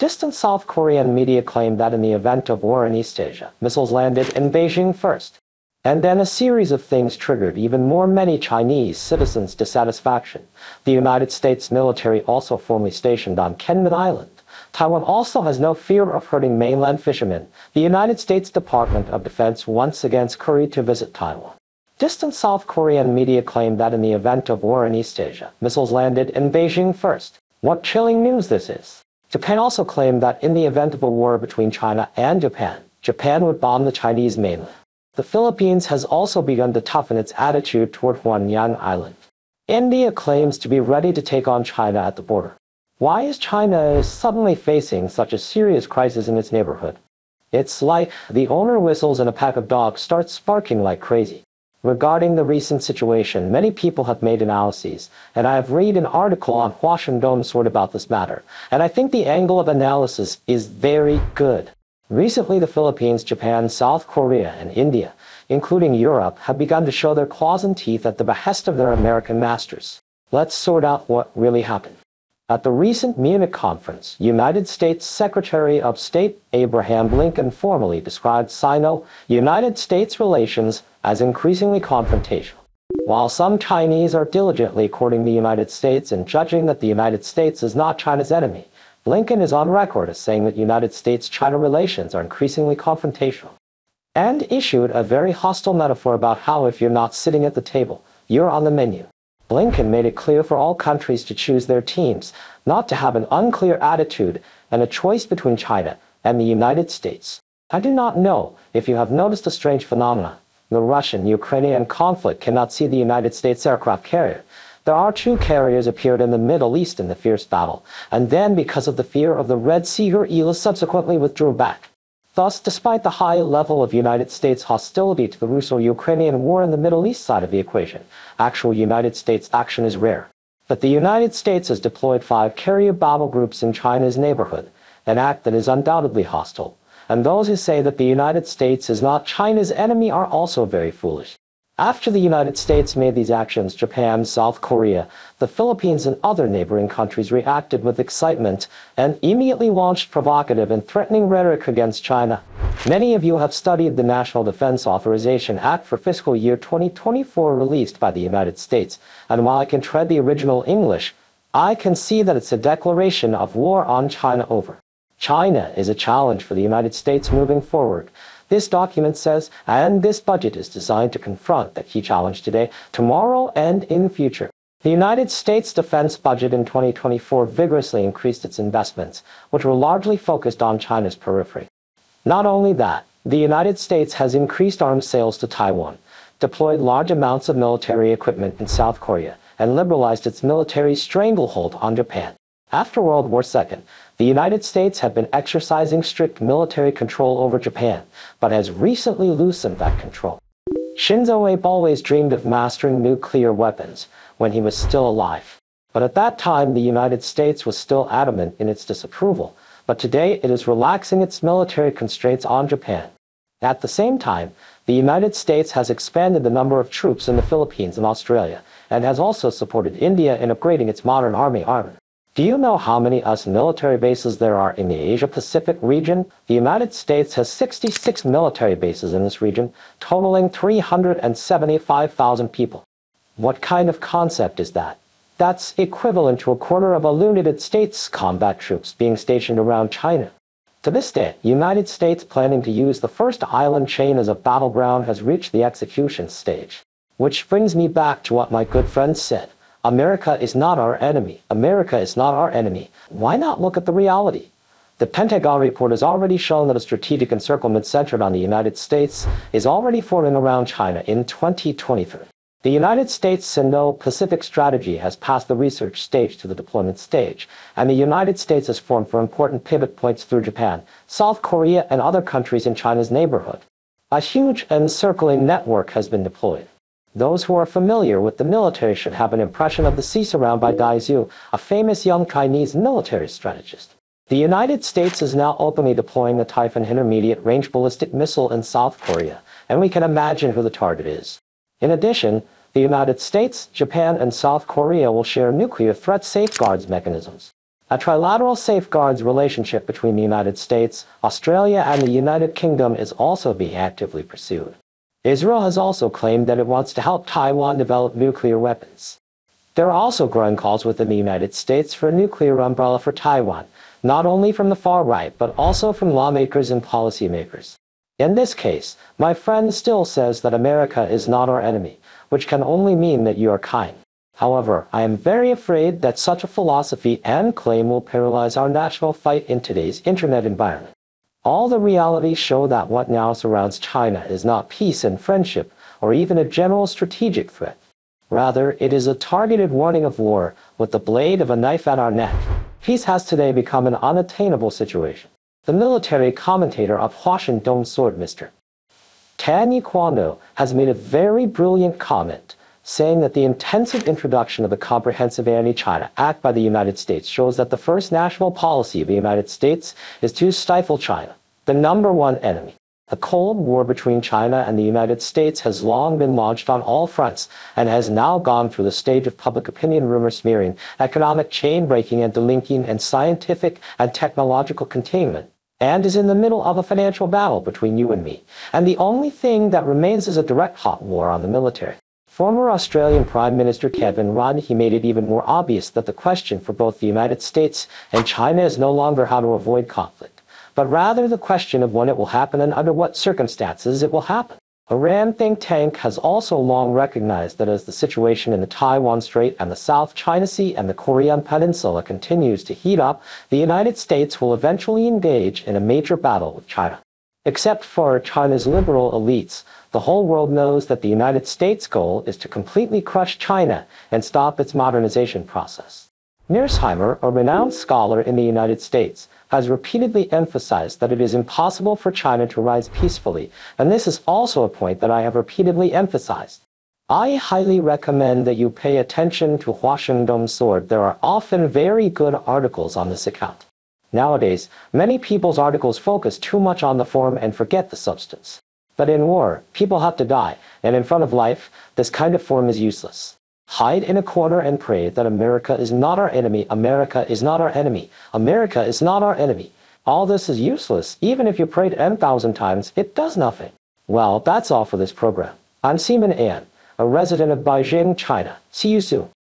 Distant South Korean media claimed that in the event of war in East Asia, missiles landed in Beijing first. And then a series of things triggered even more many Chinese citizens' dissatisfaction. The United States military also formally stationed on Kenman Island. Taiwan also has no fear of hurting mainland fishermen. The United States Department of Defense once again scurried to visit Taiwan. Distant South Korean media claimed that in the event of war in East Asia, missiles landed in Beijing first. What chilling news this is! Japan also claimed that in the event of a war between China and Japan, Japan would bomb the Chinese mainland. The Philippines has also begun to toughen its attitude toward Huanyang Island. India claims to be ready to take on China at the border. Why is China suddenly facing such a serious crisis in its neighborhood? It's like the owner whistles and a pack of dogs start barking like crazy. Regarding the recent situation, many people have made analyses, and I have read an article on Washington Sword about this matter, and I think the angle of analysis is very good. Recently, the Philippines, Japan, South Korea, and India, including Europe, have begun to show their claws and teeth at the behest of their American masters. Let's sort out what really happened. At the recent Munich conference, United States Secretary of State Abraham Lincoln formally described Sino-United States relations as increasingly confrontational. While some Chinese are diligently courting the United States and judging that the United States is not China's enemy, Lincoln is on record as saying that United States-China relations are increasingly confrontational, and issued a very hostile metaphor about how if you're not sitting at the table, you're on the menu. Lincoln made it clear for all countries to choose their teams, not to have an unclear attitude and a choice between China and the United States. I do not know if you have noticed a strange phenomenon. The Russian-Ukrainian conflict cannot see the United States aircraft carrier. There are two carriers appeared in the Middle East in the fierce battle, and then because of the fear of the Red Sea, Iran subsequently withdrew back. Thus, despite the high level of United States hostility to the Russo-Ukrainian war in the Middle East side of the equation, actual United States action is rare. But the United States has deployed 5 carrier battle groups in China's neighborhood, an act that is undoubtedly hostile. And those who say that the United States is not China's enemy are also very foolish. After the United States made these actions, Japan, South Korea, the Philippines, and other neighboring countries reacted with excitement and immediately launched provocative and threatening rhetoric against China. Many of you have studied the National Defense Authorization Act for fiscal year 2024 released by the United States, and while I can tread the original English, I can see that it's a declaration of war on China over. China is a challenge for the United States moving forward. This document says, and this budget is designed to confront the key challenge today, tomorrow, and in the future. The United States defense budget in 2024 vigorously increased its investments, which were largely focused on China's periphery. Not only that, the United States has increased arms sales to Taiwan, deployed large amounts of military equipment in South Korea, and liberalized its military stranglehold on Japan. After World War II, the United States had been exercising strict military control over Japan, but has recently loosened that control. Shinzo Abe always dreamed of mastering nuclear weapons when he was still alive. But at that time, the United States was still adamant in its disapproval, but today it is relaxing its military constraints on Japan. At the same time, the United States has expanded the number of troops in the Philippines and Australia, and has also supported India in upgrading its modern army armor. Do you know how many US military bases there are in the Asia-Pacific region? The United States has 66 military bases in this region, totaling 375,000 people. What kind of concept is that? That's equivalent to a quarter of a United States combat troops being stationed around China. To this day, the United States planning to use the first island chain as a battleground has reached the execution stage. Which brings me back to what my good friend said. America is not our enemy. America is not our enemy. Why not look at the reality? The Pentagon report has already shown that a strategic encirclement centered on the United States is already forming around China in 2023. The United States Sino-Pacific strategy has passed the research stage to the deployment stage, and the United States has formed for important pivot points through Japan, South Korea, and other countries in China's neighborhood. A huge encircling network has been deployed. Those who are familiar with the military should have an impression of the sea surround by Dai Zhu, a famous young Chinese military strategist. The United States is now openly deploying the Typhoon intermediate-range ballistic missile in South Korea, and we can imagine who the target is. In addition, the United States, Japan, and South Korea will share nuclear threat safeguards mechanisms. A trilateral safeguards relationship between the United States, Australia, and the United Kingdom is also being actively pursued. Israel has also claimed that it wants to help Taiwan develop nuclear weapons. There are also growing calls within the United States for a nuclear umbrella for Taiwan, not only from the far right, but also from lawmakers and policymakers. In this case, my friend still says that America is not our enemy, which can only mean that you are kind. However, I am very afraid that such a philosophy and claim will paralyze our national fight in today's internet environment. All the realities show that what now surrounds China is not peace and friendship, or even a general strategic threat. Rather, it is a targeted warning of war with the blade of a knife at our neck. Peace has today become an unattainable situation. The military commentator of Washington Sword, Mr. Tan Kwando, has made a very brilliant comment, saying that the intensive introduction of the Comprehensive Anti-China Act by the United States shows that the first national policy of the United States is to stifle China, the number one enemy. The Cold War between China and the United States has long been launched on all fronts and has now gone through the stage of public opinion rumor smearing, economic chain breaking and delinking, and scientific and technological containment, and is in the middle of a financial battle between you and me. And the only thing that remains is a direct hot war on the military. Former Australian Prime Minister Kevin Rudd, he made it even more obvious that the question for both the United States and China is no longer how to avoid conflict, but rather the question of when it will happen and under what circumstances it will happen. A Iran think tank has also long recognized that as the situation in the Taiwan Strait and the South China Sea and the Korean Peninsula continues to heat up, the United States will eventually engage in a major battle with China. Except for China's liberal elites, the whole world knows that the United States' goal is to completely crush China and stop its modernization process. Mearsheimer, a renowned scholar in the United States, has repeatedly emphasized that it is impossible for China to rise peacefully, and this is also a point that I have repeatedly emphasized. I highly recommend that you pay attention to Washington Sword. There are often very good articles on this account. Nowadays, many people's articles focus too much on the form and forget the substance. But in war, people have to die, and in front of life, this kind of form is useless. Hide in a corner and pray that America is not our enemy. America is not our enemy. America is not our enemy. All this is useless. Even if you pray 10,000 times, it does nothing. Well, that's all for this program. I'm Seaman An, a resident of Beijing, China. See you soon.